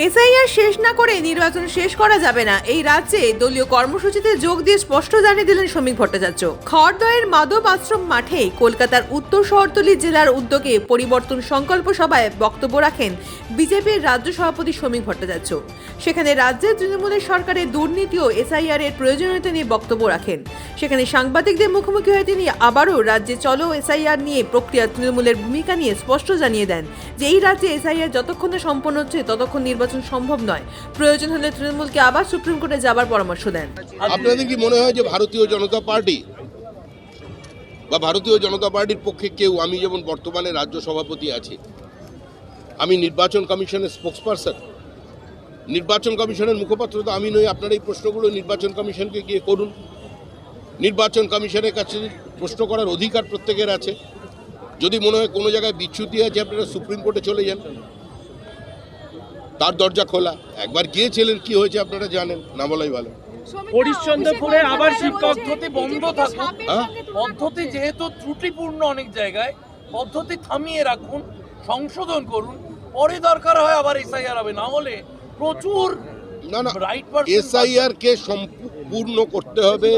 SIR শেষ না করে নির্বাচন শেষ করা যাবে না, এই রাজ্যে দলীয় কর্মসূচিতে যোগ দিয়ে স্পষ্ট জানিয়ে দিলেন শ্রমিক ভট্টাচার্য। খড়দহের মাধব আশ্রম মাঠে কলকাতার উত্তর শহরতলি জেলার উদ্যোগে পরিবর্তন সংকল্প সভায় বক্তব্য রাখেন বিজেপির রাজ্য সভাপতি শ্রমিক ভট্টাচার্য। সেখানে রাজ্যের তৃণমূলের সরকারের দুর্নীতি ও এসআইআর এর প্রয়োজনীয়তা নিয়ে বক্তব্য রাখেন। সেখানে সাংবাদিকদের মুখোমুখি হয়ে তিনি আবারও রাজ্যে চলো এসআইআর নিয়ে প্রক্রিয়া তৃণমূলের ভূমিকা নিয়ে স্পষ্ট জানিয়ে দেন যে এই রাজ্যে এসআইআর যতক্ষণ না সম্পন্ন হচ্ছে ততক্ষণ নির্বাচন সম্ভব নয়, প্রয়োজন হলে তৃণমূলকে আবার সুপ্রিম কোর্টে যাবার পরামর্শ দেন। আপনাদের কি মনে হয় যে ভারতীয় জনতা পার্টি বা ভারতীয় জনতা পার্টির পক্ষে কেউ, আমি যেমন বর্তমানে রাজ্য সভাপতি আছি, আমি নির্বাচন কমিশনের স্পোক্সপারসন, নির্বাচন কমিশনের মুখপাত্র তো আমি নই। আপনার এই প্রশ্নগুলো নির্বাচন কমিশনকে গিয়ে করুন। নির্বাচন কমিশনের কাছে প্রশ্ন করার অধিকার প্রত্যেকের আছে। যদি মনে হয় কোনো জায়গায় বিচ্যুতি আছে, আপনারা সুপ্রিম কোর্টে চলে যান, তার দরজা খোলা। একবার গিয়েছিলেন, কি হয়েছে আপনারা জানেন, না বলাই ভালো। হরিশ্চন্দ্রপুরে আবার শিক্ষক পদ্ধতি বন্ধ থাকুক, পদ্ধতি যেহেতু ত্রুটিপূর্ণ অনেক জায়গায়, পদ্ধতি থামিয়ে রাখুন, সংশোধন করুন, পরে দরকার হয় আবার এসআইআর হবে, না হলে প্রচুর না এসআইআর কে সম্পূর্ণ করতে হবে,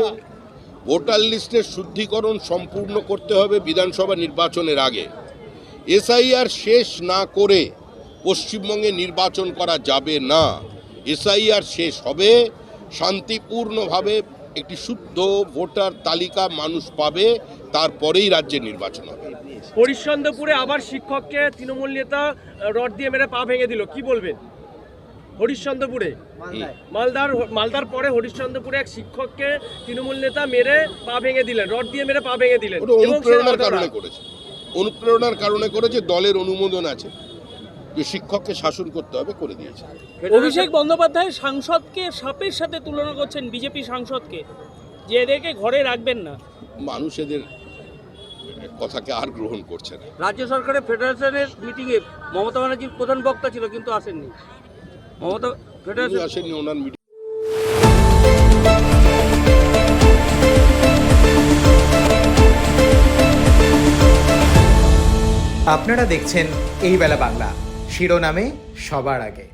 ভোটার লিস্টের শুদ্ধিকরণ সম্পূর্ণ করতে হবে বিধানসভা নির্বাচনের আগে। এসআইআর শেষ না করে পশ্চিমবঙ্গে নির্বাচন করা যাবে না। এসআইআর শেষ হবে, শান্তিপূর্ণভাবে একটি শুদ্ধ ভোটার তালিকা মানুষ পাবে, তারপরেই রাজ্যে নির্বাচন হবে। হরিশ্চন্দ্রপুরে আবার শিক্ষককে তৃণমূল নেতা রড দিয়ে মেরে পা ভেঙে দিল, কি বলবেন? হরিশ্চন্দ্রপুরে মালদার পরে হরিশ্চন্দ্রপুরে এক শিক্ষককে তৃণমূল নেতা মেরে পা ভেঙে দিলেন, রড দিয়ে মেরে পা ভেঙে দিলেন। অনুপ্রেরণার কারণে করেছে, অনুপ্রেরণার কারণে করেছে, দলের অনুমোদন আছে যে শিক্ষককে শাসন করতে হবে, করে দিয়েছে। অভিষেক বন্দ্যোপাধ্যায় সাংসদকে সাপের সাথে তুলনা করছেন, বিজেপি সাংসদকে, যে এদেরকে ঘরে রাখবেন না। মানুষ এদের কথাকে আর গ্রহণ করছে না। রাজ্য সরকারের ফেডারেশনের মিটিংয়ে মমতা ব্যানার্জির প্রধান বক্তা ছিল, কিন্তু আসেননি। মমতা ফেডারেশন আসেননি ওনার মিটিং। আপনারা দেখছেন এই বেলা বাংলা, শিরোনামে সবার আগে।